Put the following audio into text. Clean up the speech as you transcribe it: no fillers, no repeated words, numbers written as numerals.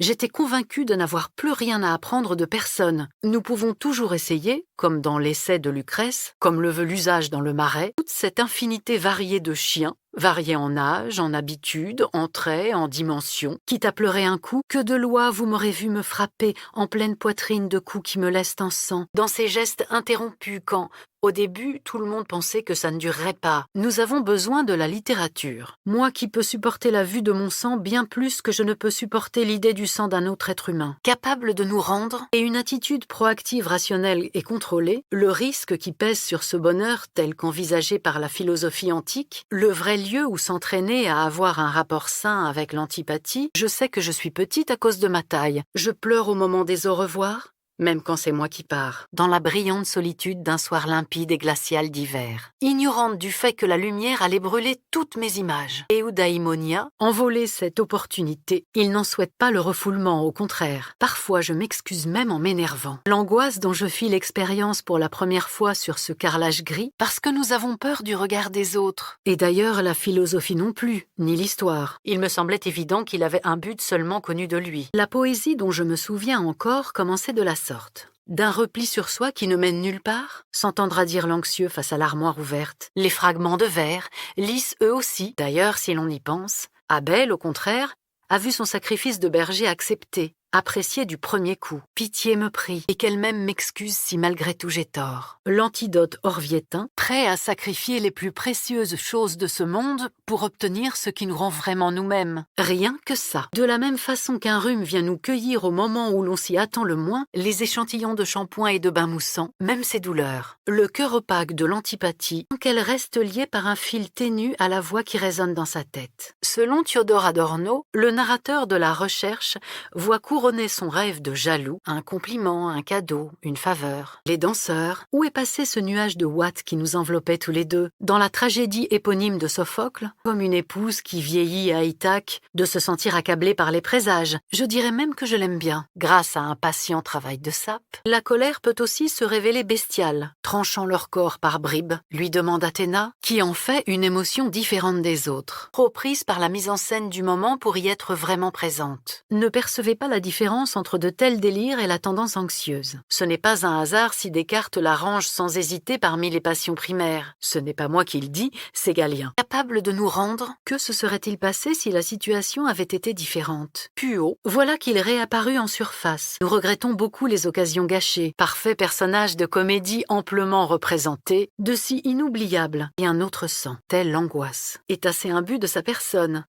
J'étais convaincue de n'avoir plus rien à apprendre de personne. Nous pouvons toujours essayer, comme dans l'essai de Lucrèce, comme le veut l'usage dans le Marais, toute cette infinité variée de chiens, variés en âge, en habitude, en traits, en dimensions, quitte à pleurer un coup, que de lois vous m'aurez vu me frapper en pleine poitrine de coups qui me laissent en sang, dans ces gestes interrompus quand, au début, tout le monde pensait que ça ne durerait pas. Nous avons besoin de la littérature. Moi qui peux supporter la vue de mon sang bien plus que je ne peux supporter l'idée du sang d'un autre être humain. Capable de nous rendre, et une attitude proactive, rationnelle et contrôlée, le risque qui pèse sur ce bonheur tel qu'envisagé par la philosophie antique, le vrai lieu où s'entraîner à avoir un rapport sain avec l'antipathie, je sais que je suis petite à cause de ma taille. Je pleure au moment des au revoir, même quand c'est moi qui pars, dans la brillante solitude d'un soir limpide et glacial d'hiver, ignorante du fait que la lumière allait brûler toutes mes images. Eudaimonia, envoler cette opportunité, il n'en souhaite pas le refoulement, au contraire. Parfois je m'excuse même en m'énervant. L'angoisse dont je fis l'expérience pour la première fois sur ce carrelage gris, parce que nous avons peur du regard des autres. Et d'ailleurs la philosophie non plus, ni l'histoire. Il me semblait évident qu'il avait un but seulement connu de lui. La poésie dont je me souviens encore commençait de la sorte. D'un repli sur soi qui ne mène nulle part, s'entendra dire l'anxieux face à l'armoire ouverte. Les fragments de verre, lisses eux aussi. D'ailleurs, si l'on y pense, Abel, au contraire, a vu son sacrifice de berger accepté, apprécié du premier coup. Pitié me prie, et qu'elle-même m'excuse si malgré tout j'ai tort. L'antidote orviétain, prêt à sacrifier les plus précieuses choses de ce monde pour obtenir ce qui nous rend vraiment nous-mêmes. Rien que ça. De la même façon qu'un rhume vient nous cueillir au moment où l'on s'y attend le moins, les échantillons de shampoing et de bain moussant, même ces douleurs. Le cœur opaque de l'antipathie, qu'elle reste liée par un fil ténu à la voix qui résonne dans sa tête. Selon Théodore Adorno, le narrateur de la recherche voit couronner son rêve de jaloux, un compliment, un cadeau, une faveur. Les danseurs, où est passé ce nuage de ouate qui nous enveloppait tous les deux? Dans la tragédie éponyme de Sophocle, comme une épouse qui vieillit à Ithaque, de se sentir accablée par les présages. Je dirais même que je l'aime bien, grâce à un patient travail de sape. La colère peut aussi se révéler bestiale, tranchant leur corps par bribes, lui demande Athéna, qui en fait une émotion différente des autres, trop prise par la mise en scène du moment pour y être vraiment présente. Ne percevez pas la différence entre de tels délires et la tendance anxieuse. Ce n'est pas un hasard si Descartes la range sans hésiter parmi les passions primaires. Ce n'est pas moi qui le dis, c'est Galien. Capable de nous rendre, que se serait-il passé si la situation avait été différente? Puo, voilà qu'il réapparut en surface. Nous regrettons beaucoup les occasions gâchées, parfait personnage de comédie amplement représenté, de si inoubliable. Et un autre sang, telle l'angoisse, est assez imbu de sa personne.